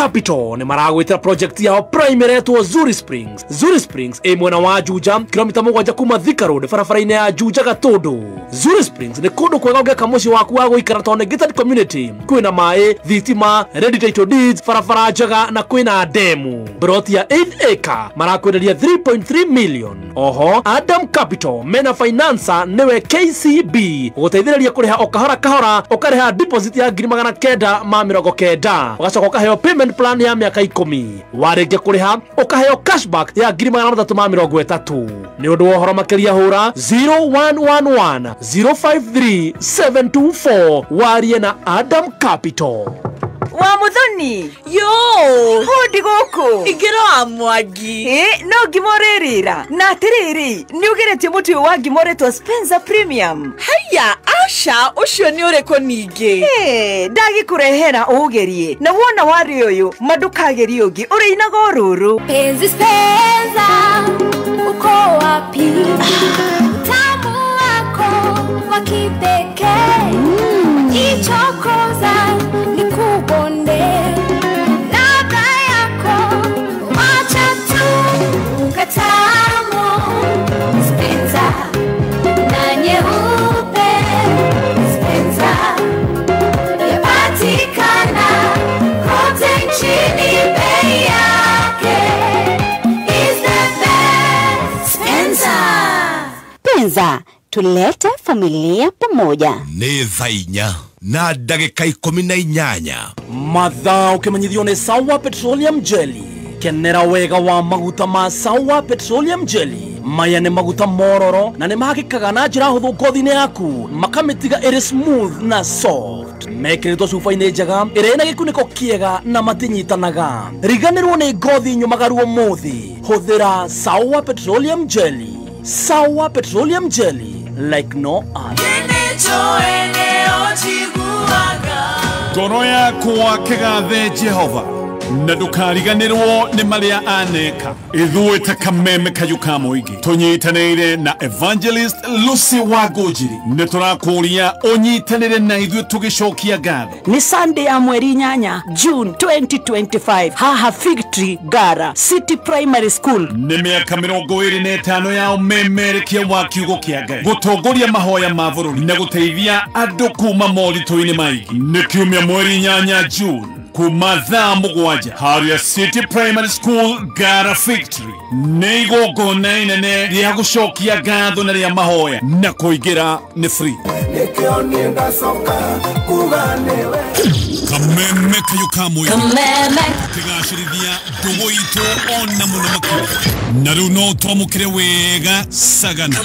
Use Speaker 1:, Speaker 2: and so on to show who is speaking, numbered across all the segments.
Speaker 1: Capital ni maragwitira project yao primary to Zuri Springs. Zuri Springs mwena wa Juja kilomita 1 kuma Thika Road barabara-ini ya Juja Gatundu. Zuri Springs ni kundu kwega ugeka muci waku wa guikara tone gated community. Kwina mai, thitima, ready title deeds, barabara njega na kwina demu. Broti ya 8 acre marakwenderia 3.3 million. Oho Adam Capital mena financer niwe KCB guteithĩrĩria kuriha okahora kahora ukareha deposit ya 990 ugacoka ukaheo payment plan ya miaka 10 warĩkia kuriha ukaheo cashback ya 330 ni undu wa horo makiria hura 0111 053 724 warie na Adam Capital.
Speaker 2: Wa muthoni
Speaker 3: yo
Speaker 2: hodi goko
Speaker 3: igero amwagi
Speaker 2: no gimorerira na atiriri ni ugeretie muti wa gimoretwa Spencer Premium.
Speaker 3: haya asha ucio ni ureko ninge
Speaker 2: ndagi kurehera ugerie na wona wari uyu madukageri ugi uri inago ruru
Speaker 4: penzi Spencer uko wapi tamu wako wa kipekee ichokoza nikubonde labda yako wacha tu ukatamo Spencer na nyeupe Spencer yapatikana kote nchini bei yake is the best
Speaker 5: Spencer tulete familia pamoja
Speaker 6: ni thainya na ndagika 18
Speaker 1: mathaa ukimanyithio ni Sawa Petroleum Jelly. Kenera wega wa maguta ma Sawa Petroleum Jelly. Maya ni maguta mororo na ni mahakikaga na njira huthu ngothi-ini yaku makamitiga iri smooth na soft. Mekiritwo cuba-ini njega iri na gikuniko kiega na matinyitanaga. Riganirwo ni ngothi nyumagaru umuthi huthira Sawa Petroleum Jelly. Sawa Petroleum Jelly, like no other.
Speaker 7: Ngoro yakwa kigathe Jehova na ndukariganirwo ni maria aneka ithuĩ ta kameme kayuka muingi tunyitanĩire na Evangelist Lucy Wangũnjiri nĩ tũrakũria ũnyitanĩre na ithuĩ tugicokia ngatho.
Speaker 8: Ni Sunday ya mweri 8 June 2025 haha Fig Tree Gara City Primary School.
Speaker 7: Nĩ mĩaka 25 ya ũmemerekia wa kiugo kĩa Ngai gũtongoria mahoya ma bũrũri na gũteithia andũ kuma moritũ-inĩ maingĩ. Nĩ kiumia mweri 8 June kuma thaa mũgwanja haria City Primary School Gara Victory nĩ igongona inene rĩa gũcokia ngatho na rĩa mahoya na kũingĩra nĩ free. Kameme kayuka muingi tigacirithia ndugu itu ona muno makĩria na rĩu no twamũkĩre wega Sagana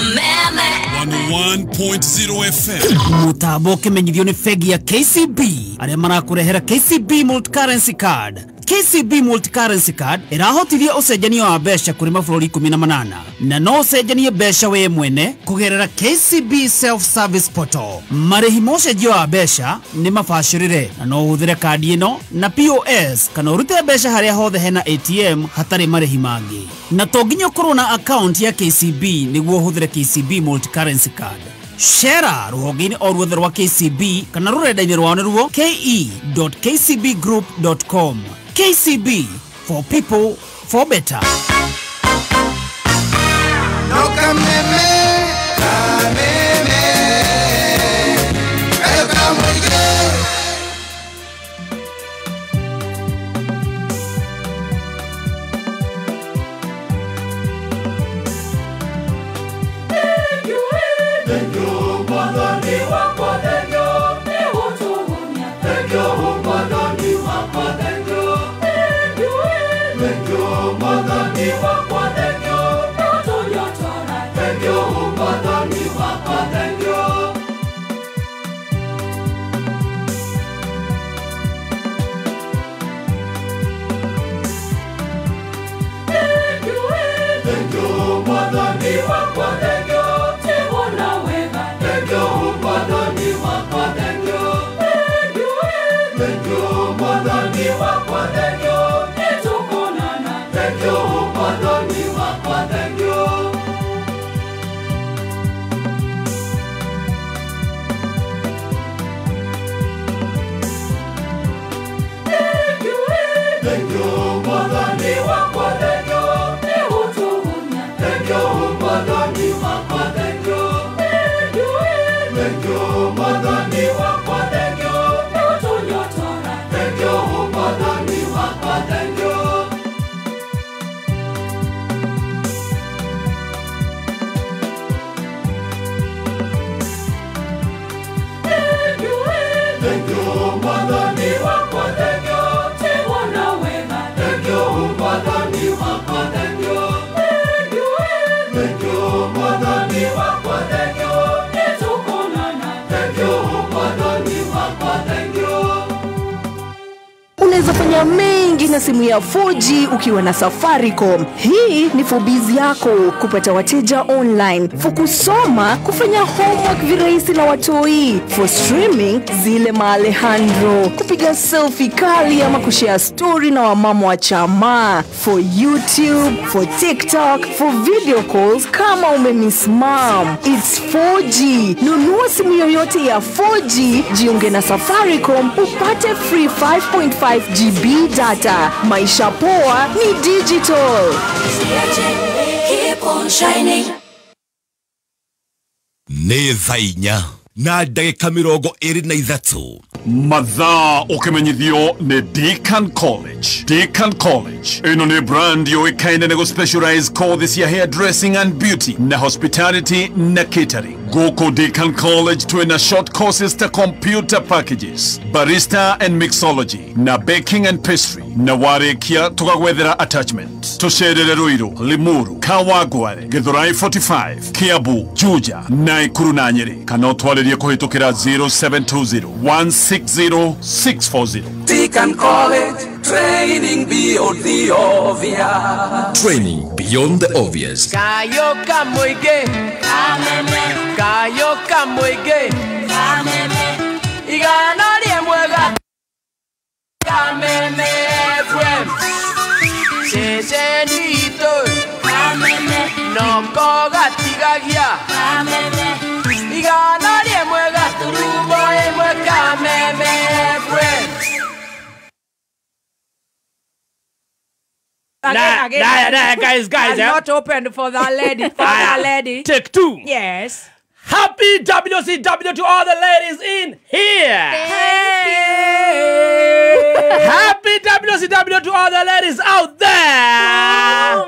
Speaker 7: 101.0 FM
Speaker 8: mutambo kimenyithio ni fegi ya KCB aria marakurehera KCB Multi Currency Card. KCB Multi Currency Card irahotithia ucenjania wa mbeca kuri mabũrũri 18 na no ucenjanie mbeca we mwene kugerera KCB Self Service Portal. Marĩhi ma ũcenjia wa mbeca ni mabacĩrĩre na no ũhũthĩre kandi ĩno na POS kana ũrute mbeca harĩa hothe hena ATM hatarĩ marĩhi mangĩ. Na to nginya ũkorwo na account ya KCB nĩguo ũhũthĩre KCB Multi Currency Card. Shera ruhonge-ini o ruothe rwa KCB kana rurenda-ini rwao nĩruo ke.kcbgroup.com. KCB, for people, for better.
Speaker 9: No kameme, kameme, kayo kamuige.
Speaker 2: Unaweza fanya mengi na simu ya 4G ukiwa na Safaricom. Hii ni fobizi yako, kupata wateja online, for kusoma, kufanya homework virahisi na watoi, for streaming zile Alejandro, kupiga selfie kali ama kushare story na wamama wa chama, for YouTube, for TikTok, for video calls kama umemiss mom. It's 4G. Nunua simu yoyote ya 4G, jiunge na Safaricom upate free 5.5 GB data. Maisha poa ni digital.
Speaker 4: Keep on shining.
Speaker 6: Nĩ thaa inya na ndagĩka 23
Speaker 7: mathaa ũkĩmenyithio nĩ Deakin College. Deakin College ĩno nĩ brand yoĩkaine nĩ gũ-specialize courses ya hairdressing and beauty na hospitality na catering. Gũkũ Deakin College twĩna short courses ta computer packages, barista and mixology na baking and pastry, na warĩkia tũgagwethera attachment. Tũcerere Ruiru, Limuru, Kawangware, Githurai 45, Kiambu, Juja, Naikuru na Nyeri. Kana ũtwarĩrie kũhĩtũkĩra 0720-160-640.
Speaker 10: Deakin College, training beyond the obvious.
Speaker 11: Training beyond the obvious.
Speaker 10: Kayo kamoige, kameme. Kayo kamoige, kameme. Igana liemwega, kameme friend. Sesenito, kameme. Noko gatigagia, kameme. Igana liemwega, turubo emwe kameme friend.
Speaker 1: Again, guys.
Speaker 3: I'm not open for that lady. For that lady.
Speaker 1: Take 2.
Speaker 3: Yes.
Speaker 1: Happy WCW to all the ladies in here. Happy WCW to all the ladies out there.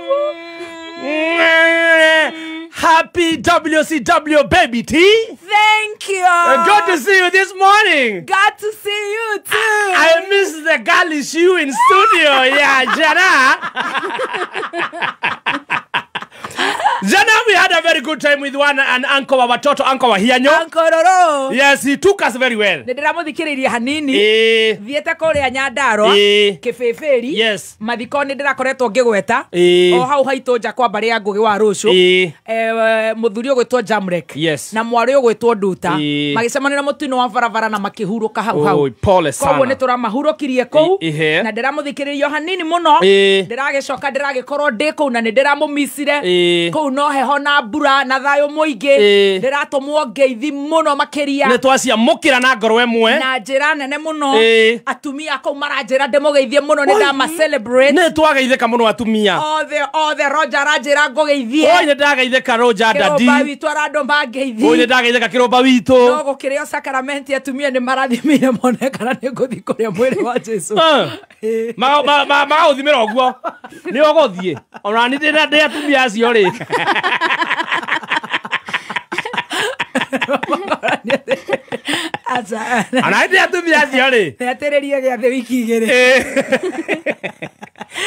Speaker 1: Happy WCW, baby T.
Speaker 3: Thank you.
Speaker 1: Good to see you this morning.
Speaker 3: Glad to see you too.
Speaker 1: I miss the girlish you in studio. Yeah, Jana. Jana, we had a very good time with one and Uncle wa watoto, Uncle wa Hianyo.
Speaker 3: Uncle Roro.
Speaker 1: Yes, he took us very well.
Speaker 3: Ndĩramũthikĩrĩria hanini. Thiĩte kũrĩa Nyandarua. Kĩbĩbĩri.
Speaker 1: Yes.
Speaker 3: Mathiko nĩndĩrakoretwo ngĩgweta. O hau haitũ nja kwa mbarĩ ya Ngũgĩ wa Rũciũ. Mũthuri ũgwĩtwo Jamrek.
Speaker 1: Yes.
Speaker 3: Na mwarĩ ũgwĩtwo Nduta. Magĩcemanĩra mũtino wa barabara na makĩhurũka hau hau.
Speaker 1: Pole sana.
Speaker 3: Koguo nĩtũramahurũkirie kũu. Na ndĩramũthikĩrĩria hanini mũno. Ndĩragĩcoka ndĩragĩkorwo ndĩ kũu na nĩndĩramũmicire. Kũu no heho na mbura na thayũ mũingĩ. Ndĩratũmwo ngeithi mũno makĩria.
Speaker 1: Nĩtwaciamũkĩra na ngoro ĩmwe.
Speaker 3: Na njĩra nene mũno. Atumia kũu maranjĩra ndĩmũgeithie mũno nĩndama celebrate.
Speaker 1: Nĩtwageithĩka mũno atumia.
Speaker 3: Othe Roger aranjĩra ngũgeithie.
Speaker 1: Oi nĩndageithĩka Roger Dadi.
Speaker 3: Kĩrũmba witũ arandũ mangeithie.
Speaker 1: Oi nĩndageithĩka kĩrũmba witũ.
Speaker 3: No gũkĩrĩo sakramenti atumia nĩmarathimire mone kana nĩngũthiĩ kũrĩa mwĩrĩ wa Jesũ.
Speaker 1: Magaũthimĩra ũguo. Nĩ ũgũthiĩ. Ona nĩ ndĩ atumia acio rĩ. Ana ndĩ atumia acio rĩ.
Speaker 3: Nĩatĩrĩrie gĩathĩ wiki igĩrĩ.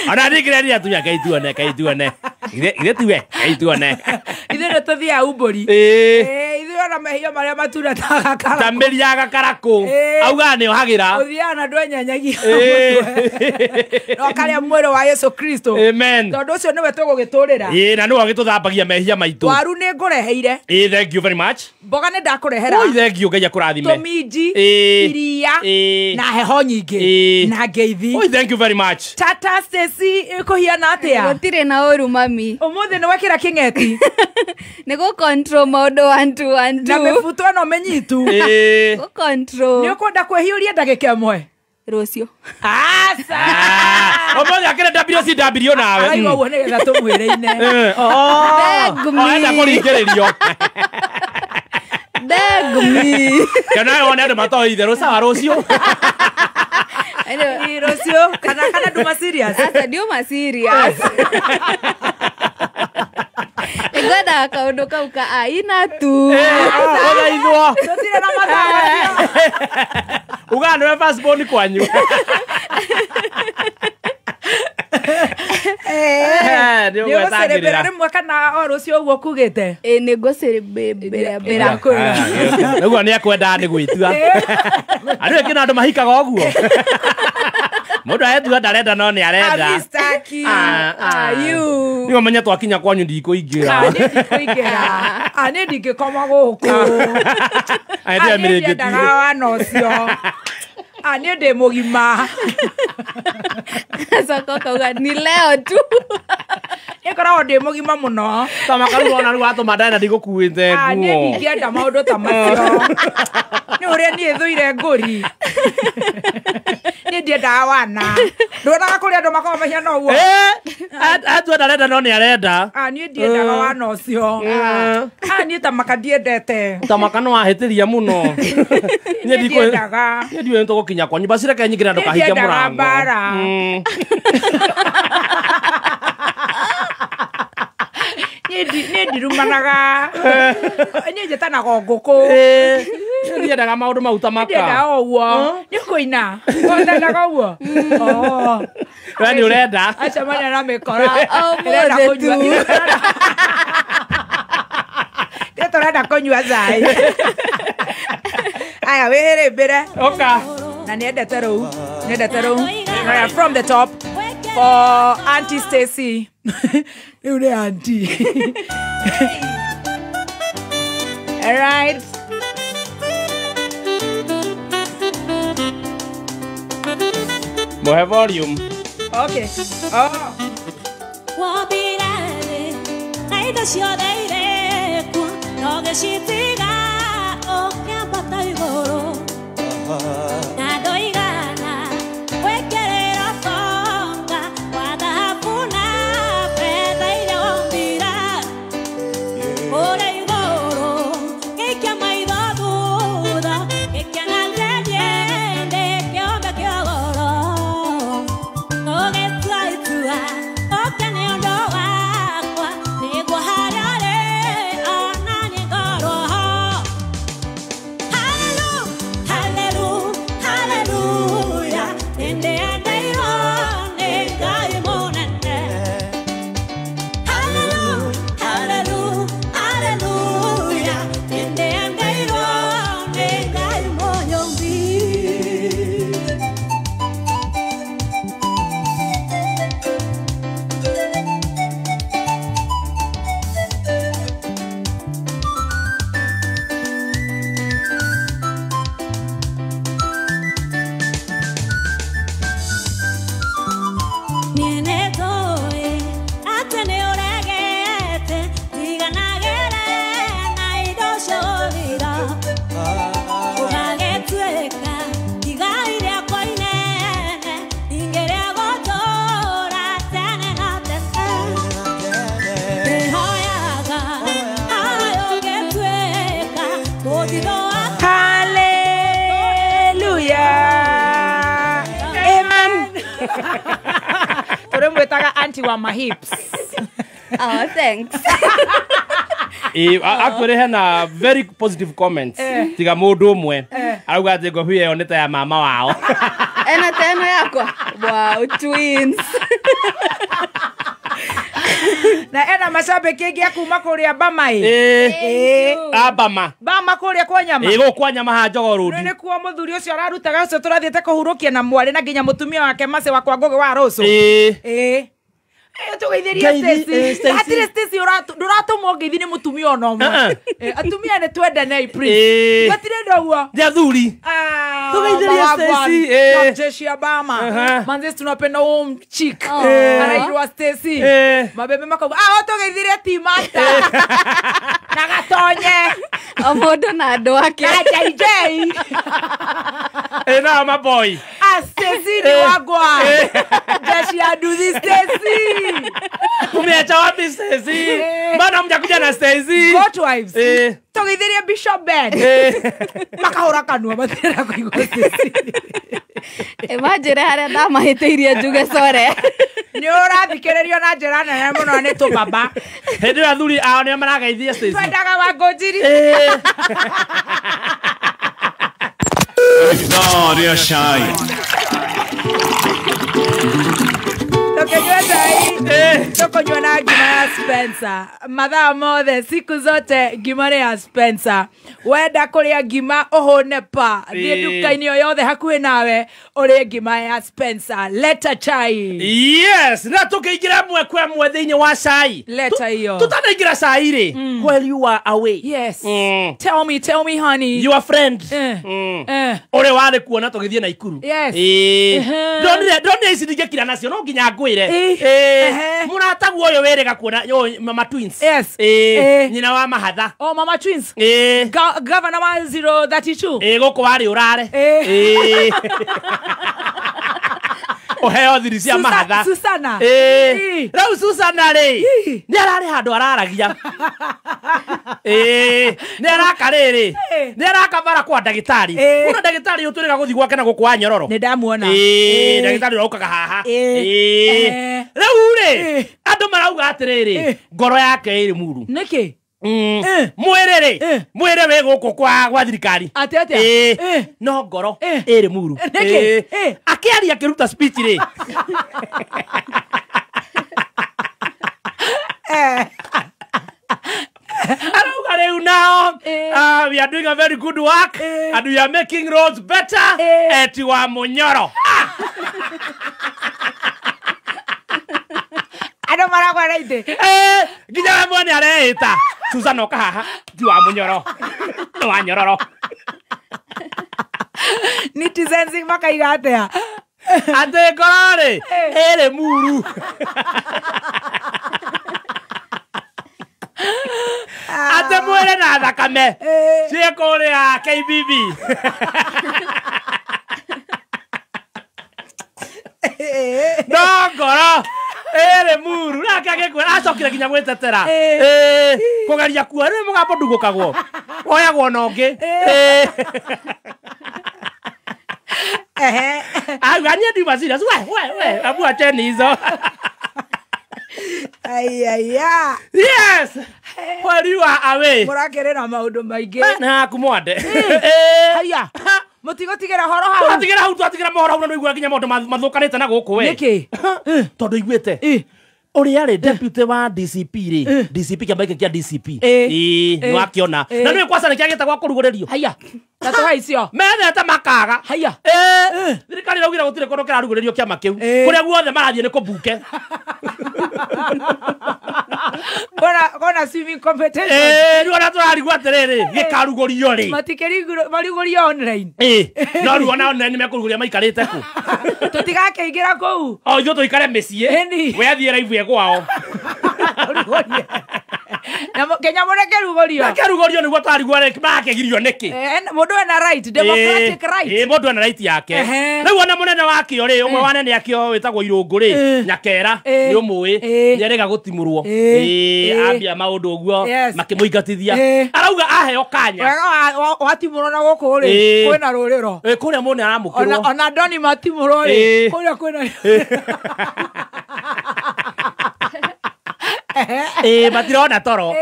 Speaker 1: Ana ndĩkĩrĩria atumia kaituone. Ithe tuwe kaituone.
Speaker 3: Ithe nĩtũthiaga umbũri. Ithe ona mehia marĩa matunda ta gakarakũ.
Speaker 1: Ta mĩri ya gakarakũ. Auga nĩohagĩra.
Speaker 3: Ũthiaga na ndwenyanyagia. No karĩa mwĩrĩ wa Yesu Kristo.
Speaker 1: Amen.
Speaker 3: Tondũ ũcio nĩwe tũgũgĩtũrĩra.
Speaker 1: Na nĩwe agĩtũthambagia mehia maitũ.
Speaker 3: Waru nĩngũreheire.
Speaker 1: Thank you very much.
Speaker 3: Mboga nĩndakũrehera.
Speaker 1: Oi thank you Ngai akũrathime.
Speaker 3: Minji, iria, na heho nyingĩ, na ngeithi.
Speaker 1: Oi thank you very much.
Speaker 3: Tata Stacy ĩkũhiana atĩa?
Speaker 12: Gũtirĩ na ũru mami.
Speaker 3: Ũmũthĩ nĩwekĩra kĩng'eti.
Speaker 12: Nĩgũ control maũndũ 1 2 1 2.
Speaker 3: Na mĩbuto ĩno mĩnyitu.
Speaker 12: Gũ control.
Speaker 3: Nĩũkwenda kwĩhiũria ndagĩka ĩmwe?
Speaker 12: Rũciũ.
Speaker 3: Asa!
Speaker 1: Ũmũthĩ akĩrĩ WCW nawe.
Speaker 3: Araigua ũguo nĩgetha tũmwĩre-ine.
Speaker 1: Enda kũringĩrĩrio.
Speaker 12: Degmi.
Speaker 1: Kana wone andu matoi itherũ sawa rũciũ.
Speaker 3: Ni rũciũ kana nduma serious.
Speaker 12: Sasa ndio ma serious. Egada kaundu kau ka aina tu.
Speaker 1: Oga ithwo.
Speaker 3: Tutire na mathaa.
Speaker 1: Uganda we first born kwanyu.
Speaker 3: Ndio gũcerebera rĩmwe kana o rũciũ ũguo kugĩte.
Speaker 12: Nĩ gũcerebera.
Speaker 1: Nĩguo nĩ akwenda nĩ gwĩtua. Andũ aingĩ na andũ mahikaga ũguo. Mũndũ ayetua ndarenda no nĩ arenda.
Speaker 3: Abistaki.
Speaker 1: Nĩguo menye twakinya kwanyu ndikũingĩra.
Speaker 3: Nĩ ndingĩkoma gũkũ. Nĩ ndaga wana ũcio. Nĩ ndĩ mũgima.
Speaker 12: Sasa kauga ni leo tu.
Speaker 3: Nĩkoragwo ndĩ mũgima mũno.
Speaker 1: Tamakaru ona rĩu atũma ndana ndigũkuĩte nguo.
Speaker 3: Nĩ ndingĩenda maũndũ ta macio. Nĩ ũrĩa niĩ thũire ngũri. Nĩ ndiendaga wana. Ndonaga kũrĩ andũ makoragwo mahiana ũguo.
Speaker 1: Atua ndarenda no nĩ arenda.
Speaker 3: Niĩ ndiendaga wana ũcio. Niĩ Tamaka ndiendete.
Speaker 1: Tamaka no ahĩtĩria mũno.
Speaker 3: Niĩ ndiendaga.
Speaker 1: Niĩ ndiũĩ tũgũkinya kwanyu basi reke nyingĩre andũ kahinge mũrango.
Speaker 3: Niĩ ndirumanaga. Niĩ njĩtanaga ngũkũ.
Speaker 1: Ndiendaga maũndũ mau Tamaka.
Speaker 3: Ndiendaga ũguo. Nĩ kũina. Ndiendaga ũguo.
Speaker 1: We nĩ ũrenda.
Speaker 3: Acemania na mĩkora.
Speaker 12: Ũmũthĩ tu.
Speaker 3: Nĩ tũrenda kũnyua cai. Aya wĩhĩrĩ mbere.
Speaker 1: Oka.
Speaker 3: Na nĩendete rũu. From the top for Auntie Stacy. Rĩu nĩ Auntie. All right.
Speaker 1: More volume.
Speaker 3: Okay. Oh.
Speaker 4: Wabirale, naida siodeire kwa noge shitiga o nyambata igoro. Nadoigana, wekerera fonga, wadahapuna, peda ile wambira. Ore igoro, kekia maido duda, kekia nalende, keombe kiogoro. Oge tuaitua, oke ni ondo wakwa, niguo harare, ona ni ngoro.
Speaker 3: Auntie wa my hips.
Speaker 12: Oh, thanks.
Speaker 1: Actually hena very positive comments. Tiga mũndũ ũmwe arauga atĩ ngobia ĩyo nĩ ta ya mama wao.
Speaker 12: Ena tena yakwa. Wow, twins.
Speaker 3: Na ena mashabiki aingi akuma kuria Bama
Speaker 1: Bama.
Speaker 3: Bama kuria kwa nyama.
Speaker 1: Gũkwa nyama ha Jogoo Road.
Speaker 3: Nĩ kuo mũthuri ũcio ararutaga ũcio tũrathiĩte kũhurukia na mwari na nginya mũtumia wake Mase wa kwa Ngũgĩ wa Rũciũ. Tugeithĩrie Stacy. Atire Stacy ndũratũmwo ngeithi nĩ mũtumia ona ũmwe. Atumia nĩ twendane please. Gatirenda ũguo.
Speaker 1: Jathuri. Tugeithĩrie Stacy.
Speaker 3: Jeshi ya Bama. Manze tunapenda chick. Anaitwa Stacy. Mabebe makauga tugeithĩrie Timata. Na Gatonye.
Speaker 12: Mũndũ na andũ ake.
Speaker 3: JJ.
Speaker 1: Na maboy.
Speaker 3: Stacy ni wagwa. Jeshi ya nduthi Stacy.
Speaker 1: Umeacha wapi Stacy? Mbona mjakuja na Stacy?
Speaker 3: Goat wives. Togithirie Bishop Ben. Makahora kanua matera kwa Stacy.
Speaker 12: Imagine haria ndamahitiirie njuge core.
Speaker 3: Ni ũrathikĩrĩrio na njĩra nene mũno nĩ tũbaba.
Speaker 1: Hĩndĩ ĩyo athuri ao nĩo marageithia Stacy.
Speaker 3: Twendaga Wangũnjiri.
Speaker 7: No, they're shy.
Speaker 3: Tukonywa na ngima ya Spencer. Mathaa mothe siku zote ngima ni ya Spencer. Wenda kuria ngima uhone pa. Thie duka-inĩ o yothe hakuhĩ nawe urie ngima ya Spencer. Leta chai.
Speaker 1: Yes, na tukiingira mwe kwa mwe thĩinĩ wa chai.
Speaker 3: Leta hiyo.
Speaker 1: Tutanaingira chai ri. While you are away.
Speaker 3: Yes. Tell me honey.
Speaker 1: Your friend. Ore wale kuona tugithie na Ikuru.
Speaker 3: Yes.
Speaker 1: Don't ici ndigekira nacio no nginya ngwire. Mũratagwo ũyũ wĩrĩga kuona Mama Twins.
Speaker 3: Yes.
Speaker 1: Nyina wa Mahatha.
Speaker 3: Oh, Mama Twins. Governor wa 032.
Speaker 1: Gũkũ warĩ ũrare. Oheo thiri cia Mahatha.
Speaker 3: Susana.
Speaker 1: Rĩu Susana rĩ. Nĩ ararĩ handũ araragia. Nĩ araka rĩrĩ. Nĩ araka bara kwa ndagĩtarĩ. Kuna ndagĩtarĩ ũtũrĩga gũthi gwake na gũkũ wa Nyororo.
Speaker 3: Nĩ ndamuona.
Speaker 1: Ndagĩtarĩ ũkaga haha. Rĩu rĩ. Andũ marauga atĩrĩrĩ. Ngoro yake ĩrĩ muru.
Speaker 3: Nĩkĩ?
Speaker 1: Mwĩrĩ rĩ. Mwĩrĩ wĩ gũkũ kwa thirikari.
Speaker 3: Atĩa.
Speaker 1: No ngoro ĩrĩ muru. Akĩaria akĩruta speech rĩ. Arauga rĩu now we are doing a very good work and we are making roads better at wa Munyoro.
Speaker 3: Ano maragwa raide.
Speaker 1: Nginya mwana arehita. Susana oka haha ti wa Munyoro. Wa Nyororo.
Speaker 3: Netizens makaiga atia.
Speaker 1: Ate ngorore ere muru. Ate mwere na thakame. Cieko ya KBB. Ngoro ere muru nake agĩkwĩra acokire nginya gwĩtetera kũgeria kuo rĩu mũgambo ndugũkagwo woyagwo na ũngĩ auga niĩ ndiuma serious we abu acheni hizo.
Speaker 3: Ayaya.
Speaker 1: Yes. While you are away.
Speaker 3: Mũrakerera maũndũ maingĩ.
Speaker 1: Na kumwande.
Speaker 3: Haya. Mũtigotigĩra horo hau.
Speaker 1: Twatigĩra hau twatigĩra mohoro hau na nĩiguo nginya maũndũ mathũkanĩte na gũkũ we.
Speaker 3: Nĩkĩ?
Speaker 1: Tondũ iguĩte. Ũrĩa rĩ deputy wa DCP rĩ. DCP kĩambia kĩa DCP. Nĩ wakiona. Na nĩ kwasa nĩ kĩagĩte gwa kũrugũrĩrio.
Speaker 3: Haya. Tatoa icio.
Speaker 1: Methete makaga.
Speaker 3: Haya.
Speaker 1: Thirikari iraugire gũtirĩ kũndũ kĩrarugũrĩrio kĩama kĩu. Kũrĩa guothe marathiĩ nĩ kũmbuke.
Speaker 3: Kona swimming competition.
Speaker 1: Nĩ ona tũrarigwo atĩrĩrĩ gĩkarugũrio rĩ.
Speaker 3: Marugũrio online.
Speaker 1: No rĩu ona online nĩmekũrugũria maikarĩte kũ.
Speaker 3: Tũtigakĩingĩra kũu.
Speaker 1: O ithuĩ tũikare mĩciĩ. We athiĩ raivu gwao.
Speaker 3: Kenya mũreke rugũrio.
Speaker 1: Reke rugũrio nĩguo twarigwo makegirio nĩkĩ.
Speaker 3: Mũndũ ena right, democratic right.
Speaker 1: Mũndũ ena right yake. Rĩu ona mũnene wakĩo rĩ, ũmwe wa nene akĩo wĩtagwo Irũngũ rĩ, Nyakera, nĩ ũmũĩ, nĩarega gũtimũrwo. Ambia maũndũ ũguo makĩmũingatithia. Arauga aheo kanya.
Speaker 3: Wega watimũrwo na gũkũ rĩ, kwĩna rũrĩro.
Speaker 1: Kũrĩa mũndũ aramũkĩrwo.
Speaker 3: Ona Doni matimũrwo rĩ, kũrĩa kwĩna
Speaker 1: matirona toro.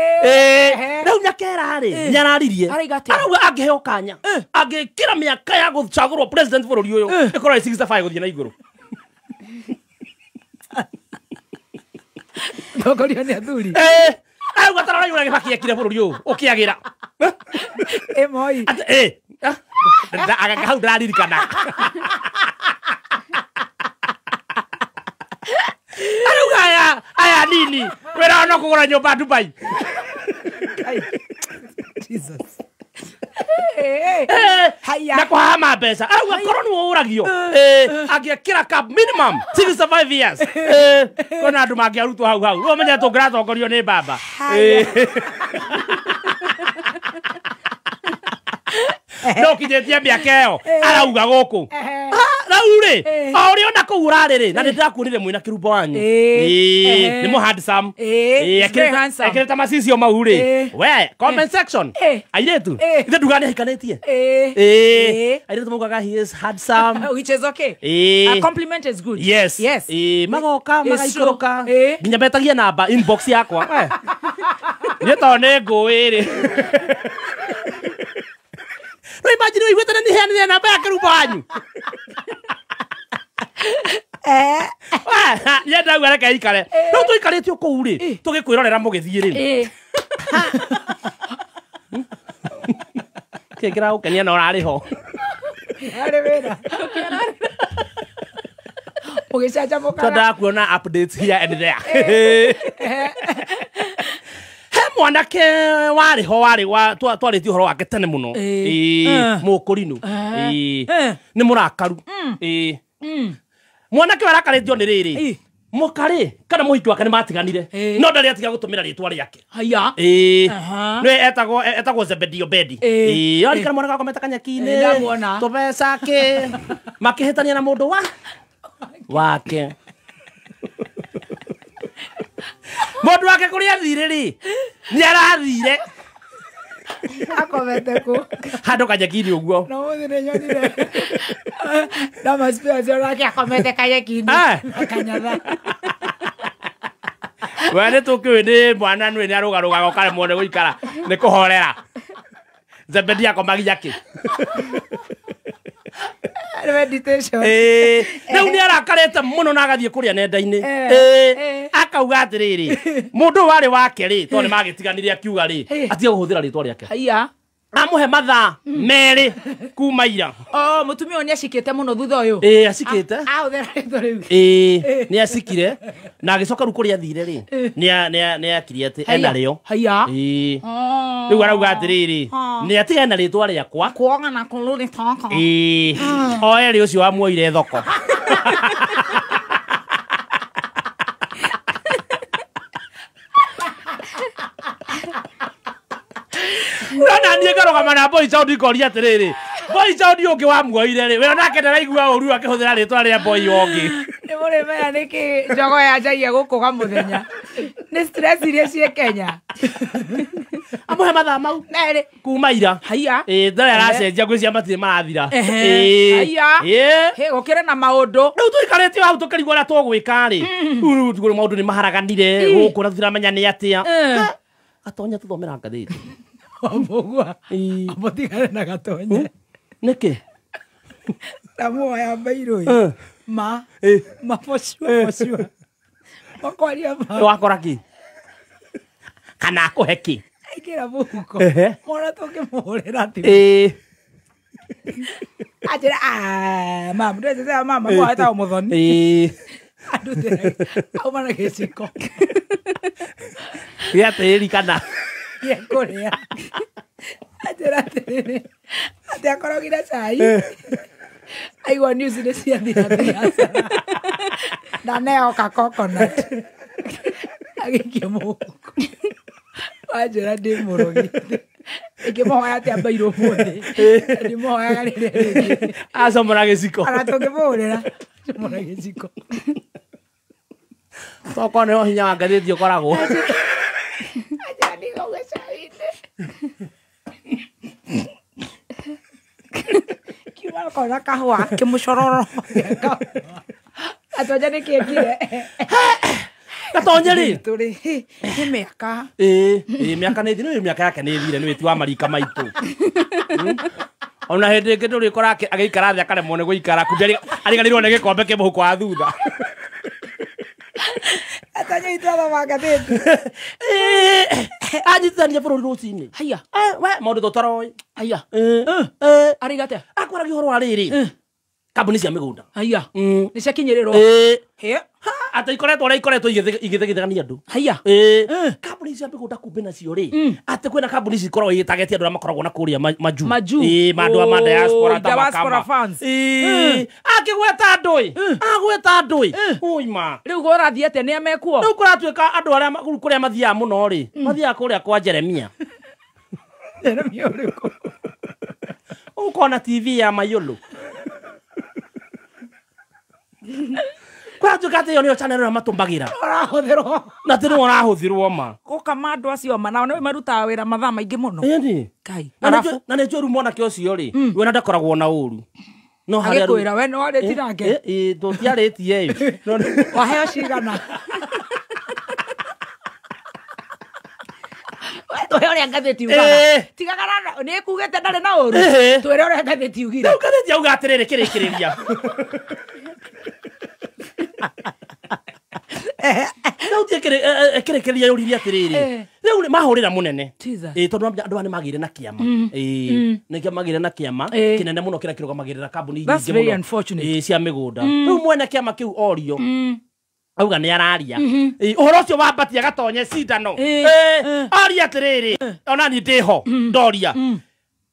Speaker 1: Rĩu Nyakera rĩ, nĩararirie. Arauga angĩheo kanya. Angĩkĩra mĩaka ya gũcagũrwo president bũrũri ũyũ. Ĩkorwo 65 gũthiĩ na igũrũ.
Speaker 3: Ndongoria nĩ athuri.
Speaker 1: Arauga tarora yũrĩa Kibaki ekire bũrũri ũyũ ũkĩagĩra.
Speaker 3: Moi.
Speaker 1: Hau ndaririkana. Arauga aya nini wĩra no kũgũra nyũmba Dubai.
Speaker 3: Jesus.
Speaker 1: Na kuhama mbeca. Arauga korwo nĩ ũragio. Angĩkĩra cap minimum 65 years. Kona andũ mangĩarutwo hau hau. Ũmenye tũngĩratongorio nĩ baba. No kinyĩtie mĩaka ĩyo arauga gũkũ. Rĩu Raure. Ori ona ko urarere. Na ndirakurire mwina kirubo wanyu. Ni mo handsome. Akireta masisi o maure. We, comment section. Airetu. Ithe ndugane hikanetie. Airetu mugaga he is handsome.
Speaker 3: Which is okay. A compliment is good.
Speaker 1: Yes.
Speaker 3: Yes.
Speaker 1: Magoka magaikoroka. Nginya betagia namba inbox yakwa. Ni tone ngwiri. No imagine we wetana ni hene namba ya kirubo wanyu. Yenda gwara kai kare. No tuikarete uko ri. Tugikwirorera mugithie ri. Kekira ukenia na urari ho.
Speaker 3: Ari wera. Ugicaja mukara.
Speaker 1: Tada kuona updates here and there. Mwanake wari ho wari wa twareti horo wake tene muno mukurinu ni murakaru mwanake warakarethio ni riri mukari kana muhiki wake ni matiganire no ndari atiga gutumira ritwa riake
Speaker 3: haya
Speaker 1: no etagwo Zebedio Bedi ari kana mwanaka akometa kanyaki-ini tubesa ke makihitania na mundu wake mundu wake kuri athire ri ni arathire
Speaker 3: akomete ku
Speaker 1: handu kanyaki-ini uguo
Speaker 3: no muthire nyonire na maspia zero yake akomete kanyaki-ini akanyatha
Speaker 1: wene tukiwe ni mwana nwe ni arugaruga ukare mwone guikara ni kuhorera Zebedia akomagia ki
Speaker 3: meditation
Speaker 1: riu ni arakarete muno na agathie kuria nenda-ini akauga atiriri mundu wari wake ri to ni magitiganire akiuga ri atige guhuthira ritwa riake
Speaker 3: haya
Speaker 1: amuhe mathaa meri kuma ira
Speaker 3: mutumia oni acikite muno thutha uyu
Speaker 1: acikite
Speaker 3: uthira ritwa riu
Speaker 1: ni acikire na agicoka ru kuria thire ri ni akirie ati ena rio
Speaker 3: haya
Speaker 1: riu arauga atiriri ni atiga ena ritwa riakwa
Speaker 3: kuonga na kuluri toko
Speaker 1: oeri ucio wamuoire thoko Nona ni ngarogama na boy sound ikoria atiriri boy sound ungi wamuoire ri we nake ndaraigua uru akihuthira ritwa ria boy ungi
Speaker 3: ni muri mera niki njogo ya njagia gukuga muthenya ni stress iria cie Kenya
Speaker 1: amuhe mathaa mau
Speaker 3: nere
Speaker 1: kuma ira
Speaker 3: haya
Speaker 1: ndari aracenjia gwĩcia matire marathira
Speaker 3: haya gukire na maundu
Speaker 1: riu tuikarete hau tukarigwo ũrĩa tũgwĩka ri riu maundu ni maharaganire gũkũ na tũtiramenya nĩ atia gatonya tũthomera ngathĩti
Speaker 3: Amogwa amotigane na gatonya
Speaker 1: niki
Speaker 3: tamu ya bairoi maposhua makwaria
Speaker 1: wakora ki kana akuhe ki
Speaker 3: aikira buko mora tukimuhurira ati ajira mama ndese mama mwaheta umuthoni andu tere au mana giciko
Speaker 1: ya teri kana
Speaker 3: ya korea ajira tere ati akorogira chai aigua news ni cia thira na neo ka coconut agikia muko ajira ndi murogite ikimuhoya ati ambairwo muthi ndi muhoya garire
Speaker 1: acomora giciko
Speaker 3: aratungimurira acomora giciko
Speaker 1: toko nĩ hinya wa ngathĩti ũkoragwo
Speaker 3: ajira ndi gũgĩcaine kiwa kona kahua kimucororo atonya nĩ kĩekire
Speaker 1: gatonye ri
Speaker 3: turi ni miaka
Speaker 1: miaka ni thire miaka yake ni thire ni weti wa marika maitu ona hindi ngi nduri kora agikara thia karemwo ni guikara kumbe ariganirwo ni gikombe ki muhuko wa thutha
Speaker 3: atanya itwa magatheti
Speaker 1: anyitithania bururi rucini
Speaker 3: haya
Speaker 1: we maundu tutaroi
Speaker 3: haya arigate
Speaker 1: akwara gihoro wa riri kambuni cia migunda
Speaker 3: haya ni ciakinyirirwo
Speaker 1: ata ikoretwo ria ikoretwo igithegithania andu
Speaker 3: haya
Speaker 1: kambuni cia migunda kumbe nacio ri ati kwina kambuni cikoragwo igitagetia andu aria makoragwo na kuria maju mandu a diaspora
Speaker 3: diaspora fans
Speaker 1: akigweta andui agweta andui uima
Speaker 3: riu gorathie ate ni amekuo
Speaker 1: riu kuratuika andu aria kuria mathiaga muno ri mathiaga kuria kwa Jeremia
Speaker 3: uriku
Speaker 1: ukona TV ya Mayolo ngate yo ni channel na matumbagira
Speaker 3: Arahuthirwo.
Speaker 1: na tiri wona ahuthirwo ma
Speaker 3: Gukama andu acio mana no marutaga wira mathaa maingi muno.
Speaker 1: Indi
Speaker 3: Kai.
Speaker 1: na ne choru mwana kä ũcio rĩ we na ndakoragwo na ũru no harĩa
Speaker 3: Agikwira we no arĩti nake.
Speaker 1: tũtiarĩtie
Speaker 3: Waheo cigana. Twere ũrĩa ngathĩti ugaga. Tigagara nĩ kugĩte ndarĩ na ũru. Twere ũrĩa ngathĩti ugire.
Speaker 1: Rĩu ngathĩti auga atĩrĩrĩ kĩrĩkĩrĩria. Rĩu kĩrĩkĩrĩria yũririe atĩrĩrĩ. Rĩu mahũrĩra mũnene. Tondũ andũ nĩ magĩire na kĩama. Nĩkĩo magĩire na kĩama kĩnene mũno kĩrĩa kĩrũgamagĩrĩra kambuni nyingĩ mũno cia mĩgũnda. Rĩu mwene kĩama kĩu orio auga nĩ araria ũhoro ũcio wambatia gatonye cindano oria atĩrĩrĩ ona niĩ ndĩho ndoria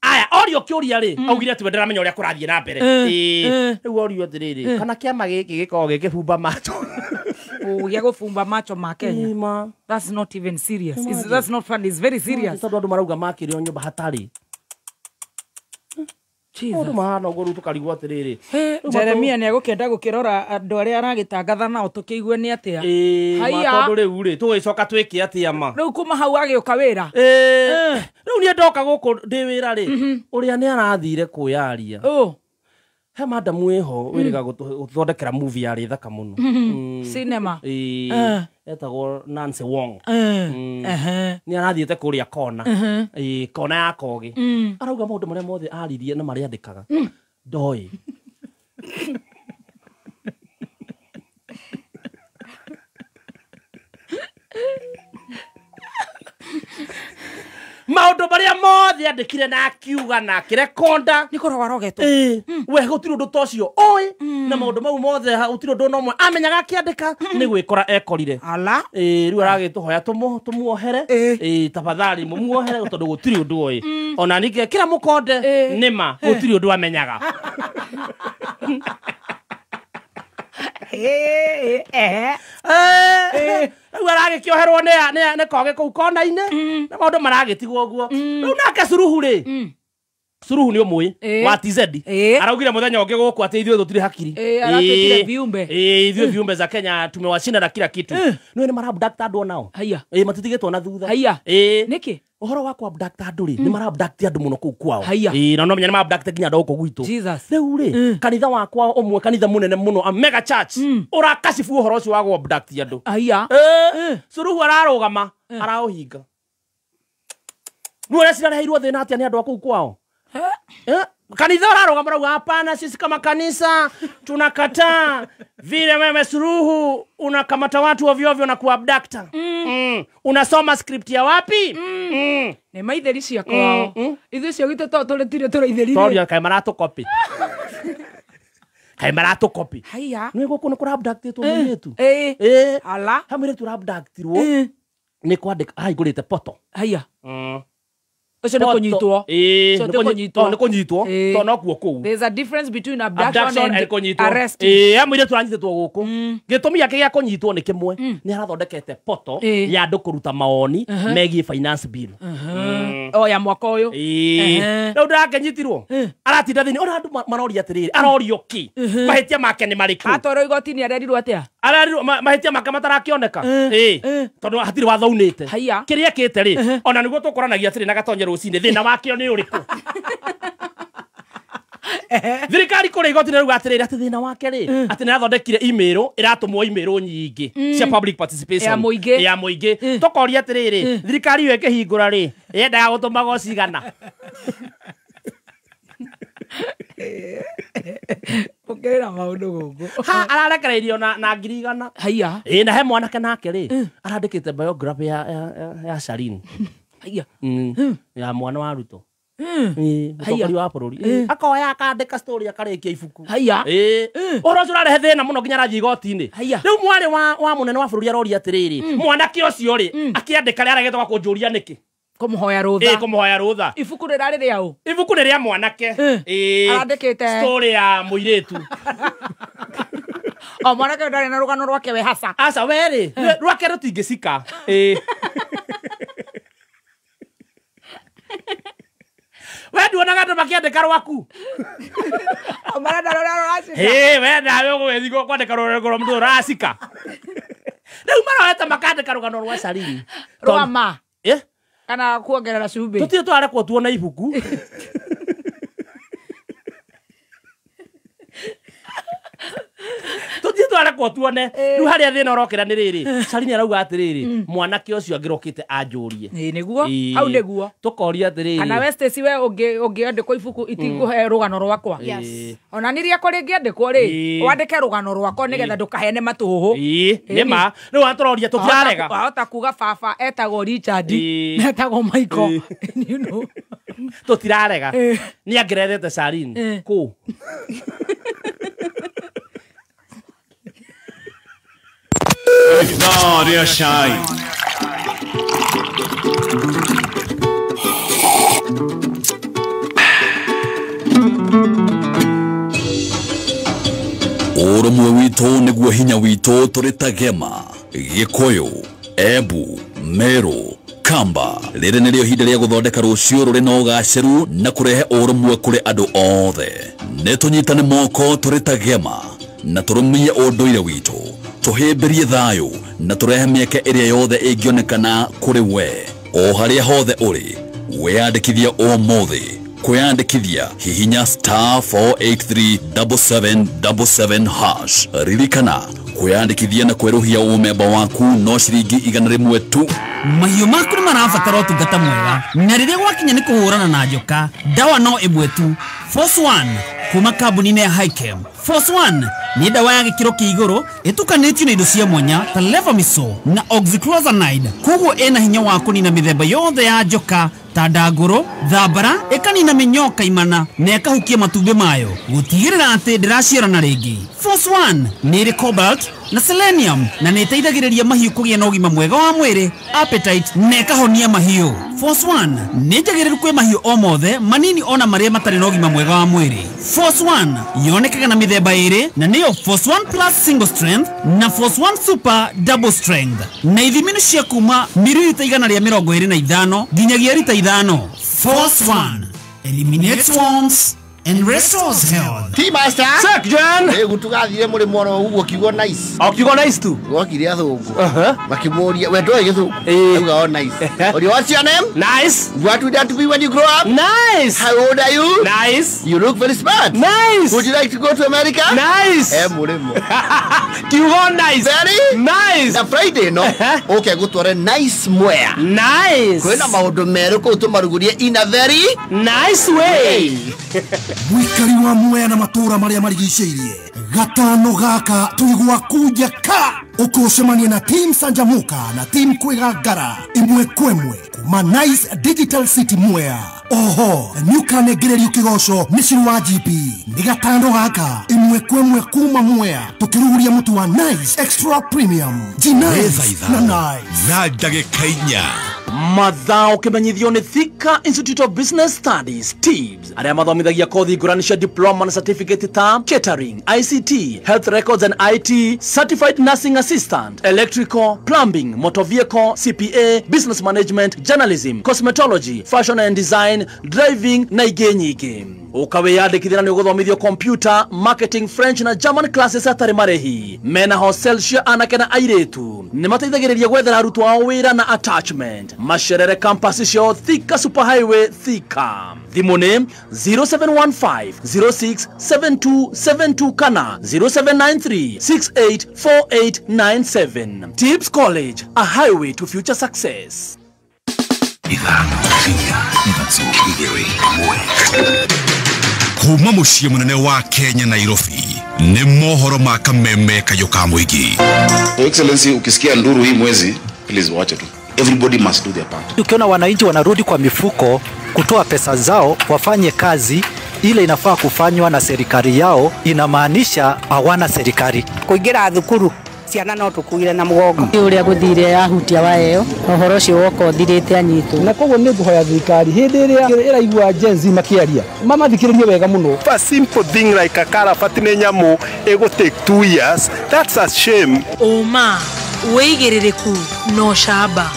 Speaker 1: aya orio kĩũria rĩ augire atĩ we ndaramenya ũrĩa kũrathiĩ na mbere rĩu orio atĩrĩrĩ kana kĩama gĩkĩ gĩkoragwo gĩkĩbumba macho
Speaker 3: gĩa gũbumba macho ma Kenya. That's not even serious. That's not fun. It's very serious.
Speaker 1: Tondũ andũ marauga makĩrĩo nyũmba hatarĩ Mũndũ mahana ũguo rĩu tũkarigwo atĩrĩrĩ
Speaker 3: Jeremia nĩ egũkĩenda gũkĩrora andũ arĩa aragĩtangatha nao tũkĩigue nĩ atĩa.
Speaker 1: Tondũ rĩu rĩ tũgĩcoka twĩke atĩa ma
Speaker 3: rĩu kuma hau agĩũka wĩra
Speaker 1: rĩu niĩ ndoka gũkũ ndĩ wĩra rĩ ũrĩa nĩ arathire kwĩyaria he madamu ĩho wĩrĩga gũthondekera movie yarĩ thaka mũno
Speaker 3: cinema
Speaker 1: etagwo Nancy Wong nĩ arathiĩte kũrĩa kona kona ya Kogi arauga maũndũ marĩa mothe aririe na marĩa andĩkaga ndoĩ maũndũ marĩa mothe andĩkire na akiuga na akĩrekonda
Speaker 3: nĩ koragwo arogetwo
Speaker 1: we gũtirĩ ũndũ ta ũcio oĩ na maũndũ mau mothe gũtirĩ ũndũ ũmwe amenyaga akĩandĩka nĩ gwĩkora ekorire rĩu aragĩtũhoya tũmuohere tafadhali mũmuohere tondũ gũtirĩ ũndũ oĩ ona ningĩ kĩra mũkonde nĩma gũtirĩ ũndũ amenyaga rĩu aragĩkĩoherwo nĩ Kogi kũu kona-inĩ na maũndũ maragĩtigwo ũguo rĩu nake Suluhu rĩ Suluhu nĩ ũmũĩ wa TZ araugire mũthenya ũngĩ gũkũ atĩ ithuĩ tũtirĩ hakiri ithuĩ viumbe za Kenya tumewashinda na kila kitu nĩ marabduct andũ nao matitigĩtwo na thutha
Speaker 3: nĩkĩ
Speaker 1: ũhoro wa abduct andũ rĩ nĩ marabduct andũ mũno kũu kwao na no menya nĩ marabduct nginya andũ gũkũ gwitũ rĩu rĩ kanitha wakwa ũmwe kanitha mũnene mũno a mega church ũrakashifu ũhoro ũcio wa abduct andũ Suluhu ararũgama araũhinga nĩ ũrĩa cirareheirwo thĩna atĩa nĩ andũ a kũu kwao kanitha ũrarũgama rauga hapana sisi kama kanisa tunakataa vile wewe Suluhu unakamata watu ovyo ovyo na kuabducta unasoma script ya wapi
Speaker 3: nĩ maitheri cia kwao ithuĩ cio gitũ to tũrĩtire tũraitheri
Speaker 1: toria kaĩ maratũkopi kaĩ maratũkopi nĩ gũkũ nĩ kũrabductĩtwo mũirĩtu
Speaker 3: ala
Speaker 1: ha mũirĩtu ũrabductirwo nĩ kwandĩka aigũrĩte poto
Speaker 3: Ucio nĩ kũnyitwo
Speaker 1: nĩ kũnyitwo to no kuo kũu
Speaker 3: there's a difference between abduction and arrest
Speaker 1: amwire turanyitĩtwo gũkũ gĩtũmi gĩake gĩa kũnyitwo nĩ kĩmwe nĩ arathondekete poto ya andũ kũruta maoni megiĩ finance bill
Speaker 3: ya mwaka ũyũ
Speaker 1: rĩu ndakenyitirwo aratinda thĩinĩ ona andũ maroria atĩrĩrĩ arorio ki mahĩtia make nĩ marĩkũ
Speaker 3: atwarwo igoti-inĩ arerirwo atĩa
Speaker 1: arerirwo mahĩtia make matarakĩoneka tondũ hatirĩ watho unĩte kĩrĩa ekĩte rĩ ona nĩguo tũkoranagia atĩrĩ na gatonye rũcinĩ thĩna wakĩo nĩ ũrĩkũ thirikari kũrĩ igoti rĩu atĩrĩrĩ atĩ thĩna wake rĩ atĩ nĩ athondekire email ĩratũmwo email nyingĩ cia public participation ya mũingĩ tũkoria atĩrĩrĩ thirikari ĩyo ĩkĩhingũra rĩ yendaga gũtũmaga cigana
Speaker 3: ũkĩrĩra maũndũ gũkũ
Speaker 1: ararekereirio na 100,000 na he mwanake nake rĩ arandĩkĩte biography ya Sharin ya mwana wa Ruto mũtongoria wa bũrũri akoya akandĩka story akarĩkia ibuku ũhoro ũcio ũrarehe thĩna mũno nginya arathiĩ igoti-inĩ rĩu mwarĩ wa mũnene wa bũrũri aroria atĩrĩrĩ mwanake ũcio rĩ akĩandĩka rĩ aragetwo kũnjũria nĩkĩ kũmũhoya rũtha
Speaker 3: ibuku rĩrarĩ rĩaũ
Speaker 1: ibuku nĩ rĩa mwanake
Speaker 3: arandĩkĩte
Speaker 1: story ya mũirĩtu
Speaker 3: mwanake ndarĩ na rũgano rwake we
Speaker 1: aca we rĩ rwake rũtingĩcika we nduonaga ndo makiandika rwaku
Speaker 3: marenda rora racika
Speaker 1: we nawe gwethigo kwandika rwa mtu racika riu maroeta makandika rugano rwa Sarini
Speaker 3: rwama kana kuongerera cumbi
Speaker 1: tutie twarekwo tuona ibuku tutie twarekwo tuone riu haria thina urokira ni riri Sarini arauga atiriri mwanake ucio angirokite anjurie
Speaker 3: niguo au niguo
Speaker 1: tukoria atiriri
Speaker 3: kana Westesi we ungiandikwo ibuku itinguhe rugano rwakwa ona niria ko ringiandikwo ri wandike rugano rwakwa nigetha ndukahene matuhu
Speaker 1: nima riu waturoria tukiarega
Speaker 3: wahota kuga baba etagwo Richard etagwo Michael you know
Speaker 1: tutirarega ni angirethete Sarini ku
Speaker 7: No, they're shy.
Speaker 11: Urumwe witũ nĩguo hinya witũ tũrĩ ta Gema, Gĩkũyũ, Embu, Meru, Kamba. Rĩrĩ nĩrĩo ihinda rĩa gũthondeka rũciũ rũrĩ na ũgacĩru na kũrehe ũrũmwe kũrĩ andũ othe. Nĩtũnyitane moko tũrĩ ta Gema na tũrũmie ũndũire witũ. Tũhĩmbĩrie thayũ na tũrehe mĩeke ĩrĩa yothe ĩngĩonekana kũrĩ we. O harĩa hothe ũrĩ, wĩyandĩkithia ũmũthĩ. Kwĩyandĩkithia hihinya *4837777#. Ririkana kwĩyandĩkithia na kwerũhia ũmemba waku no ciringi 100 tu.
Speaker 8: Mahiũ maku nĩ marabatara ũtungata mwega, na rĩrĩa gwakinya nĩ kũhũrana na njoka, ndawa no ĩmwe tu. Force One kuma kambuni-inĩ ya Hikem. Force One nĩ ndawa ya gĩkĩro kĩa igũrũ ĩtukanĩtio na indo cia mwanya ta Levamisole na Oxychloroquine, koguo ĩna hinya wa kũnina mĩthemba yothe ya njoka ta ndangũrũ, thambara, ĩkanina mĩnyoka imana na ĩkahukia matumbĩ mayo gũtigĩrĩra atĩ ndĩraciarana rĩngĩ. Force One nĩ ĩrĩ cobalt na selenium na nĩ ĩteithagĩrĩria mahiũ kũgĩa na ũgima mwega wa mwĩrĩ, appetite na ĩkahonia mahiũ. Force One nĩ njagĩrĩru kwĩ mahiũ o mothe, manini ona marĩa matarĩ na ũgima mwega wa mwĩrĩ. Force One yonekaga na mĩthemba ĩrĩ na nĩyo Force One Plus Single Strength na Force One Super Double Strength, na ithimi nĩ cia kuma mililita 125 nginyagia lita 5. Force One eliminates worms and restores health.
Speaker 13: T-Master!
Speaker 1: Sek, Jen!
Speaker 13: Egu tugathire muri mwana uguo kiugo nice.
Speaker 1: O kiugo nice tu?
Speaker 13: Gwakire athungu. Makimuria, we ndoe githu. Uga o nice. What's your name?
Speaker 1: Nice.
Speaker 13: What would that be when you grow up?
Speaker 1: Nice.
Speaker 13: How old are you?
Speaker 1: Nice.
Speaker 13: You look very smart.
Speaker 1: Nice.
Speaker 13: Would you like to go to America?
Speaker 1: Nice.
Speaker 13: Murimo.
Speaker 1: Kiugo nice.
Speaker 13: Very
Speaker 1: nice.
Speaker 13: Na Friday no. Okay, gutware nice mwea.
Speaker 1: Nice.
Speaker 13: Kwena maundu meru ko tumarugurie in a very
Speaker 1: nice way.
Speaker 14: Mwikari wa Mwea na matura maria marigicĩirie gatano gaka tuigwa kuja ka ukucemania na team Sanjamuka na team Kwĩgangara imwe kwemwe kuma Nice Digital City Mwea. Oho nĩũkanengererio kĩgoco nĩ Ciro wa GP nĩ gatano gaka imwe kwemwe kuma Mwea tukiruguria mutu wa Nice Extra Premium G-Nice na Nice
Speaker 6: na ndagĩka 4
Speaker 1: Mathao kimenyithio ni Thika Institute of Business Studies TIBS aria mathomithagia kothi ngũrani cia diploma na certificate ta catering, ICT, health records and IT, certified nursing assistant, electrical, plumbing, motor vehicle, CPA, business management, journalism, cosmetology, fashion and design, driving na ingĩ nyingĩ. Ukawiyandĩkithia nĩ ũgũthomithio computer, marketing, French na German classes atarĩ marĩhi. Mena hostel cia anake na airĩtu nĩ mateithagĩrĩria gwethera arutwo ao wĩra na attachment. Macerere campus cio Thika Superhighway Thika. Thimũ nĩ 0715067272 kana 0793684897. TIBS College, a highway to future success.
Speaker 6: Kuma muciĩ munene wa Kenya Nairobi nĩ mohoro ma kameme kayo ka mũingĩ.
Speaker 15: Your Excellency, ukisikia nduru hii mwezi, please watch it. Everybody must do their part.
Speaker 16: Ukiona wananchi wanarudi kwa mifuko kutoa pesa zao wafanye kazi ile inafaa kufanywa na serikali yao, inamaanisha hawana serikali.
Speaker 17: Kuingira thukuru ciana no tukuire na mugongo uria guthire yahutia wayo uhoro ucio woko thirite anyitwo
Speaker 18: na koguo ni nguhoya thirikari hindi iria iraigua jenzi makiaria mamathikiririe wega muno.
Speaker 19: A simple thing like a karabati ne nyamu ego take 2 years, that's a shame.
Speaker 20: Oma weigiririku no shaba.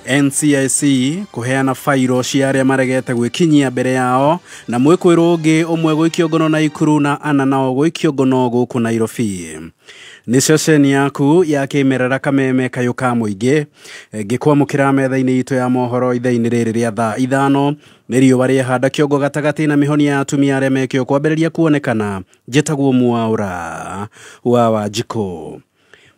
Speaker 21: NCIC kuheana fairo cia aria maregete gwikinyia mbere yao na mwikwiru ungi umwe gwikio ngono na Ikuru na ana nao gwikio ngono guku Nairobi. Ni ceceni yaku ya kimerera kameme kayo ka muingi ngikwamukira metha-ini itu ya mohoro itha-ini riri ria thaa 5 nirio bari handa kiongo gatagati na mihoni ya atumia aria mekio kwambiriria kuonekana njitagwo Mwaura wa Wanjiku.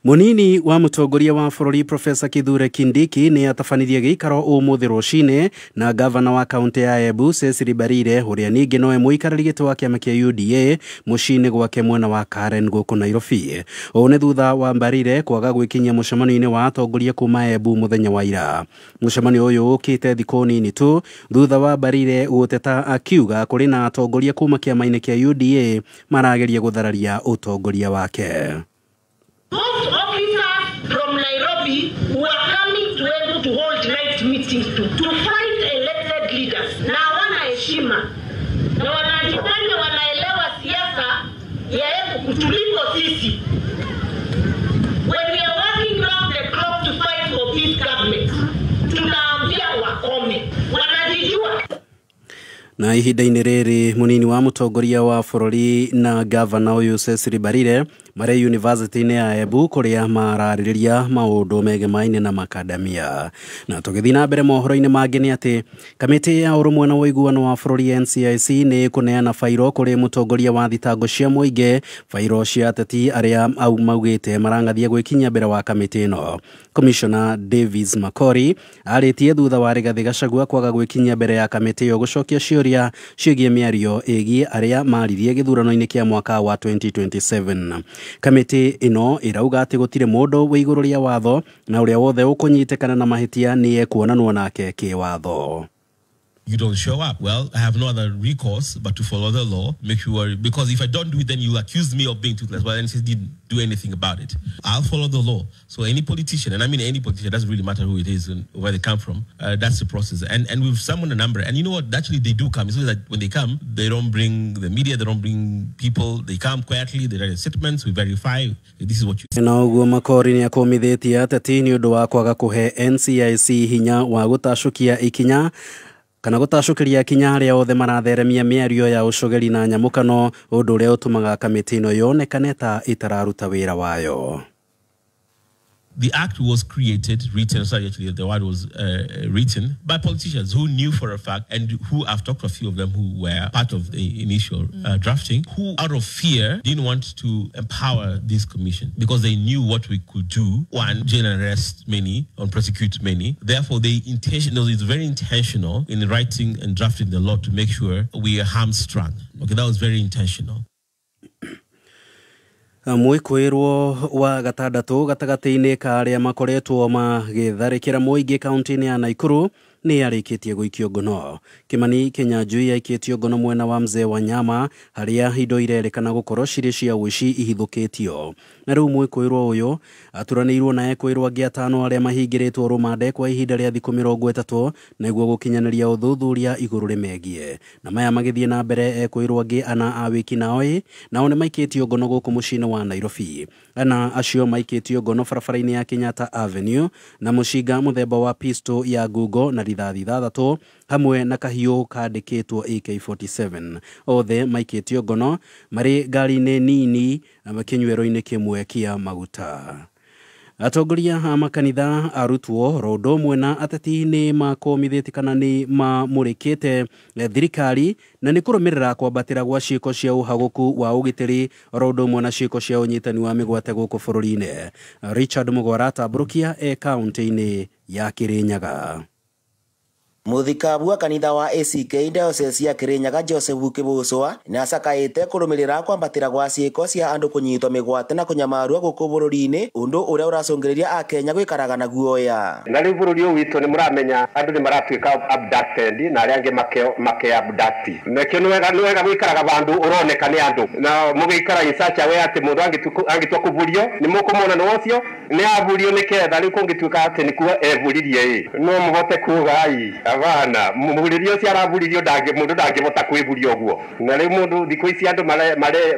Speaker 21: Munini wa mutongoria wa bururi Professor Kithure Kindiki ni atafanithia giikaro umuthi rucine na governor wa county ya Embu Cecily Mbarire uria ningi noe muikarari giti wa kiama kia UDA mucine gwake mwena wa Karen guku Nairobi. One thutha wa Mbarire kwaga gwikinyia mucemanio-ini wa atongoria kuma Embu muthenya wa ira. Mucemanio uyu ukite thiko nini tu thutha wa Mbarire guteta akiuga kuri na atongoria kuma kiama-ini kia UDA marageria guthararia utongoria wake.
Speaker 22: Most officers from Nairobi who are coming to able to hold night meetings to fight elected leaders. Na wana heshima. Na wanajifanya wanaelewa siasa ya Embu kutuliko sisi. When we are working round the clock to fight for peace government, tunaambia wakome. Wanajijua.
Speaker 21: Na ihinda-ini riri munini wa mutongoria wa bururi na governor uyu Cecily Mbarire mare university-ini ya Embu kuria maraririria maundu megemaine na makadamia. Na tugithi na mbere mohoro-ini mangi ni ati kamiti ya urumwe na uiguano wa bururi NCIC ni kuneana fairo kuri mutongoria wa thitango cia muingi fairo cia ateti aria au maugite marangathia gwikinya mbere wa kamiti ino. Commissioner Davis Makori aritie thutha wa Rigathi Gachagua kwaga gwikinya mbere ya kamiti yo gucokia ciuria ciigie miario igi aria maririe githurano-ini kia mwaka wa 2027. Kamiti ino irauga ati gutire mundu wi iguru ria watho na uria wothe ukunyitikana na mahitia ni ekuonanwo nake kiwatho.
Speaker 23: You don't show up. Well, I have no other recourse but to follow the law, make sure, because if I don't do it, then you accuse me of being toothless. Well, NCIC didn't do anything about it. I'll follow the law. So any politician, and I mean any politician, it doesn't really matter who it is and where they come from, that's the process. And we've summoned a number. And you know what? Actually, they do come. It's only that when they come, they don't bring the media, they don't bring people. They come quietly, they write statements, we verify. This is what you...
Speaker 21: Na uguo Makori ni akomithitie ateti ni undu wa kwaga kuhe NCIC hinya wa gutashukia ikinya kana gutashukiria kinya aria othe maratheremia miario ya ucogeri na nyamukano undu uria utumaga kamiti ino yonekane ta itararuta wira wayo.
Speaker 23: The act was created, written, sorry, actually the word was written by politicians who knew for a fact, and who I've talked to a few of them who were part of the initial drafting, who out of fear didn't want to empower this commission because they knew what we could do. One, jail and arrest many, or prosecute many. Therefore, it's very intentional in writing and drafting the law to make sure we are hamstrung. Okay, that was very intentional.
Speaker 21: Mwikuirwo wa gatandatu gatagati-ini ka aria makoretwo magitharikira muingi kaunti-ini ya Naikuru ni arikitie guikio ngono. Kimani Kinyanjui aikitio ngono mwena wa Mzee wa Nyama haria indo irerikana gukorwo ciri cia wici ihithukitio. Na riu mwikuirwo uyu aturanirwo na ekwirwo angi atano aria mahingiritwo rumande kwa ihinda ria thiku 30 niguo gukinyaniria uthuthuria iguru rimegie. Na maya magithie na mbere ekwirwo angi ana a wiki naoi nao ni maikitio ngono guku mucini wa Nairobi. Ana acio maikitio ngono barabara-ini ya Kenyatta Avenue na mushinga muthemba wa pistol ya Google na rithathi 6 hamwe na kahiu kandikitwo AK47. Othe maikitio ngono mari ngari-ini nini makinywero-ini kimwe kia maguta. Atongoria a makanitha arutwo rodo mwena ateti ni makomithitie kana ni mamurikite thirikari na ni kurumirira kwambatira gwa ciiko cia uhaguku wa ugitiri rodo mwena ciiko cia unyitani wa migwate guku bururi-ini. Richard Mugwara atabrukia kaunti-ini ya Kirinyaga.
Speaker 24: Muthikabu wa kanitha wa ACK Diocese ya Kirinyaga Joseph Kibuswa ni acakaite kurumirira kwambatira gwa ciiko cia andu kunyitwo migwate na kunyamarua guku bururi-ini undu uria uracungiriria akenya gwikaraga na guoya.
Speaker 19: Na riu bururi uyu witu ni muramenya andu ni maratuika abducted na aria angi make abduct. Nekio ni wega gwikaraga bandu uroneka ni andu na mugikara insacha we ati mundu angitwa kuburio ni mukumona no ucio ni aburio ni ketha riu kungituika ati ni kuwa eburirie no muhote kugai Abana muririo cia raburirio ndage mundu ndangibota kwiburia oguo na ri mundu thiko ici andu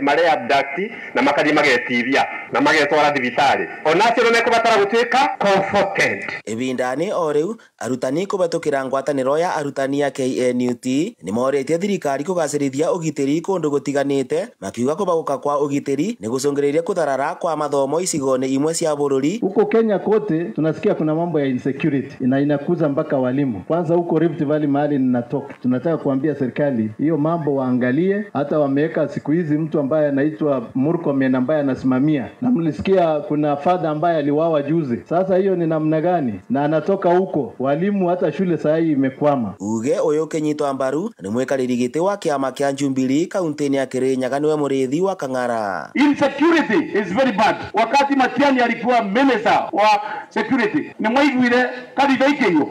Speaker 19: mare abduct na makari magetithia na magetwara thibitari onacio no mekubatara gutwika comforted
Speaker 24: ibindani o riu arutani kubatukira ngwataniro ya arutani ya KNUT ni moretie thirikari kugacirithia ugitiri kundu gutiganite makiuga kubaguka kwa ugitiri ni gucungiriria kutharara kwa mathomo icigone imwe cia bururi.
Speaker 2: Huko Kenya kote tunasikia kuna mambo ya insecurity inakuza mpaka walimu. Kwanza huko Rift Valley mahali ninatoka, tunataka kuambia serikali hiyo mambo waangalie. Hata wameweka siku hizi mtu ambaye anaitwa Murkomen ambaye anasimamia, na mlisikia kuna father ambaye aliwawa juzi. Sasa hiyo ni namna gani? Na anatoka huko, walimu hata shule saa hii imekwama.
Speaker 24: Uge uyu kinyitwa mbaru ni mwekariri giti wa kiama kia Jubilee kaunti ya Kirinyaga niwe murithi wa Kang'ara.
Speaker 5: Insecurity is very bad. Wakati Matiang'i alikuwa minister wa security ni mwaiguire kanitha ikiyo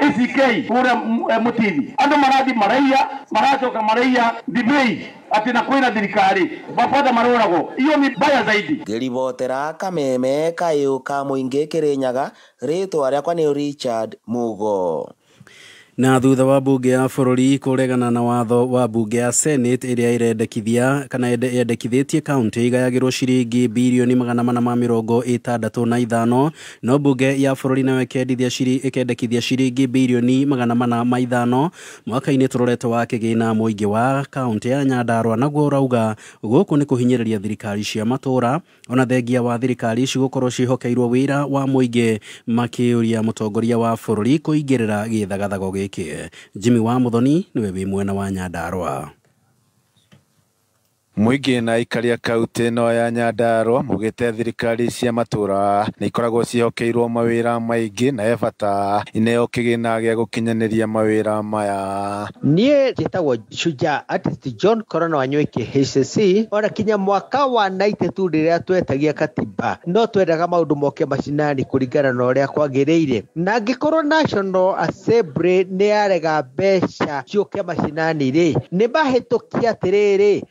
Speaker 5: ACK ura mutithi andu maradi maracoka maraia debate ati na kwina thirikari bafada marorago iyo ni baya zaidi.
Speaker 24: Ngiribotera Kameme kayo ka muingi Kirinyaga ritwa riakwa ni Richard Mugo.
Speaker 21: Na thutha wa bunge ya bururi kuregana na watho wa bunge ya Senate iria irendekithia kana yendekithitie county igayagirwo ciringi bilioni 465 no bunge ya bururi nayo ikendekithia ciringi bilioni 405 mwaka-ini turorete wa kigina muingi wa county ya Nyandarua naguo urauga guku ni kuhinyiriria thirikari cia matura ona thengia wa thirikari cigukorwo cihokeirwo wira wa muingi makiuria mutongoria wa bururi kuingirira githagathago Jimmy wa Muthoni niwe wi mwena wa Nyandarua.
Speaker 9: Muingi na ikaria kaunti no ya Nyandarua mugite thirikari cia matura ni ikoragwo cihokeirwo mawira maingi na ebata ineo kigina gia gukinyaniria mawira maya.
Speaker 10: Nie jetagwo Shujaa Artist John Corona Wanyweke HCC ona kinya mwaka wa 92 riria twetagia katiba no twendaga maundu moke macinani kuringana na uria kwagiriire na ngikorwo National Assembly ni yarega mbeca cioke macinani ri ni bahitukia atiriri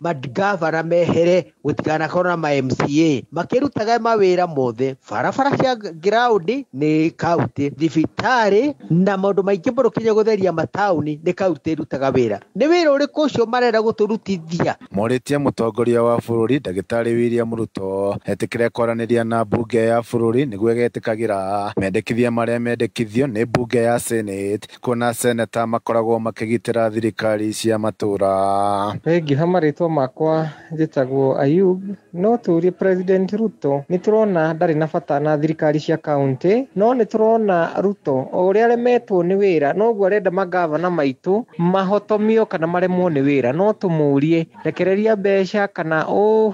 Speaker 10: gavana mehere gutigana korona ma MCA makirutaga mawira mothe barabara cia ground ni county thibitari na maundu maingi burukinya gutheria matauni ni county rutaga wira ni wira uriku ucio marenda guturutithia.
Speaker 9: Moritie mutongoria wa bururi Ndagitari William Ruto etikire kwaraniria na bunge ya bururi niguo getikagira mendekithia maria mendekithio ni bunge ya Senate kuna senator makoragwo makigitira thirikari cia matura.
Speaker 25: Ngĩha marĩtwa makwa njĩtagwo Ayub no turie President Ruto niturona ndari na bata na thirikari cia county no niturona Ruto uria aremetwo ni wira no guo arenda magavana maitu mahotomio kana maremwo ni wira no tumurie rekereria mbeca kana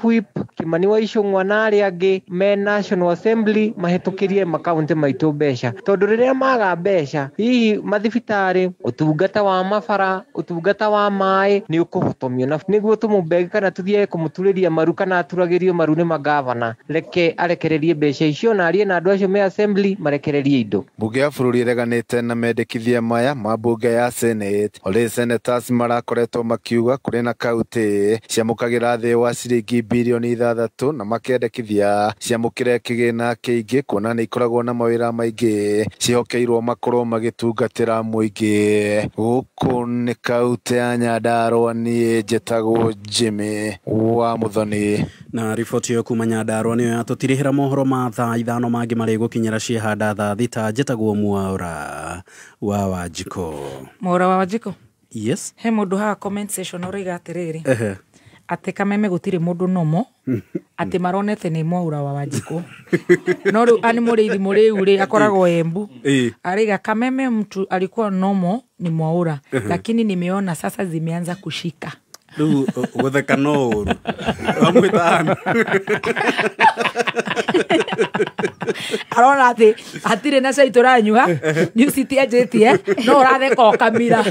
Speaker 25: whip Kimani wa Icũng'wa na aria angi me National Assembly mahitukirie makaunti maitu mbeca tondu riria maga mbeca hihi mathibitari utungata wa mabara utungata wa mai ni ukuhotomio na niguo tumubege kana tuthie kumuturiria maru kana aturagirio maru ni magavana reke arekererie mbeca icio na arie na andu acio me assembly marekererie indo.
Speaker 9: Bunge ya bururi ireganite na mendekithia maya ma bunge ya Senate ole senators marakoretwo makiuga kuri na county ciamukagira thi wa ciringi bilioni 6 na makendekithia ciamukire kigina kiingi kuona ni ikoragwo na mawira maingi cihokeirwo makorwo magitungatira muingi guku ni county ya Nyandarua ni jetagwo Jimmy wa Muthoni.
Speaker 21: Na riboti yo kuma Nyandarua niyo yatutirihira mohoro ma thaa 5 mangi mari gukinyira ciehanda thaa 6 jetagwo Mwaura wa Wanjiko.
Speaker 3: Mwaura wa Wanjiko?
Speaker 21: Yes.
Speaker 3: He mundu ha comment section uriga atiriri. Ati Kameme gutiri mundu nomo ati maronete ni Mwaura wa Wanjiko no riu ani murithi muriu ri akoragwo Embu ariga Kameme mtu alikuwa nomo ni Mwaura lakini nimeona sasa zimeanza kushika
Speaker 21: Lu gutheka no uru amwitana
Speaker 3: arona ati atire na cai turanyua ni ucitie njitie no uratheka okamira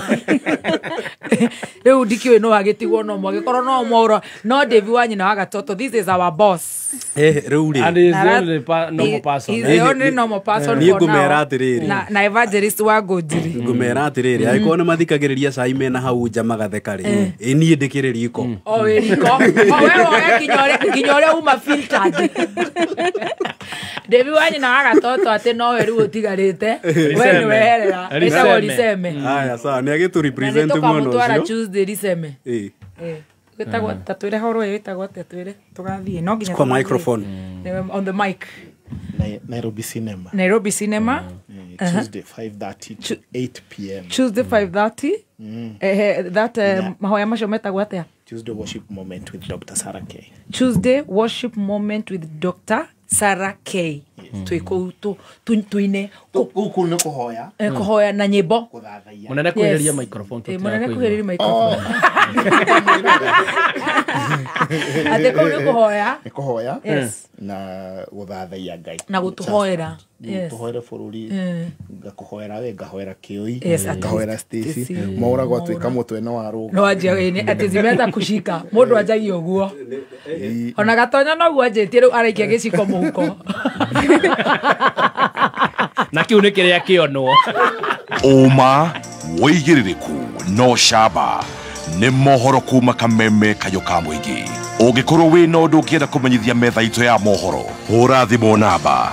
Speaker 3: riu ndikiwe no agitigwo no mwagikorwo no Mwaura no Devi Wanyina wa Gatoto. This is our boss
Speaker 21: riu ri
Speaker 1: and is the only normal person.
Speaker 3: He's the only normal person
Speaker 21: ni ngumera atiriri
Speaker 3: na evangelist wa Gojiri
Speaker 21: ngumera atiriri aiko ne mathikagiriria cai mena hau nja magatheka ri ni ndikiriri iko
Speaker 3: o we iko o we kinyore uma filtered Devi wanyi na agatoto ate no weru utigarite. Wewe weherera. Esa liseme.
Speaker 21: Haya sawa, ni agitu represent mwana ucio.
Speaker 3: Mutwara Tuesday liseme.
Speaker 1: Gitagwa tatwire horo yitagwa tatwire tugathie no nginya
Speaker 21: kwa microphone
Speaker 1: on the mic.
Speaker 4: Nairobi Cinema.
Speaker 1: Nairobi Cinema.
Speaker 4: Tuesday 5:30 to 8 p.m.
Speaker 1: Tuesday 5:30. That mahoya macio metagwa atia?
Speaker 4: Tuesday worship moment with Dr. Sarah K.
Speaker 1: Tuesday worship moment with Dr. Sarah K. Tuiko tuine
Speaker 4: kuku ne kuhoya.
Speaker 1: Kuhoya na nyimbo.
Speaker 21: Munene kuhereria microphone.
Speaker 1: Munene kuhereria microphone. Ate kuhoya.
Speaker 4: Kuhoya.
Speaker 1: Yes.
Speaker 4: Na guthathaia Ngai.
Speaker 1: Na gutuhoera. Yes.
Speaker 4: Tuhoera bururi. Ngakuhoera we ngahoera Kioi. Ngahoera Stacy. Maura gwatuika mutwe na waru.
Speaker 1: No ajia ni ati zimeta kushika. Mundu ajagi oguo. Ona gatonya no gwajetie riu araikia giciko muhuko.
Speaker 21: Na kiu ni kiria kionwo.
Speaker 6: Uma woigiririku no shaba nĩ mohoro kuma kameme kayo ka mũingĩ. Ũngĩkorwo wĩ na ũndũ ũngĩenda kũmenyithia metha itũ ya mohoro, hũra thimũ namba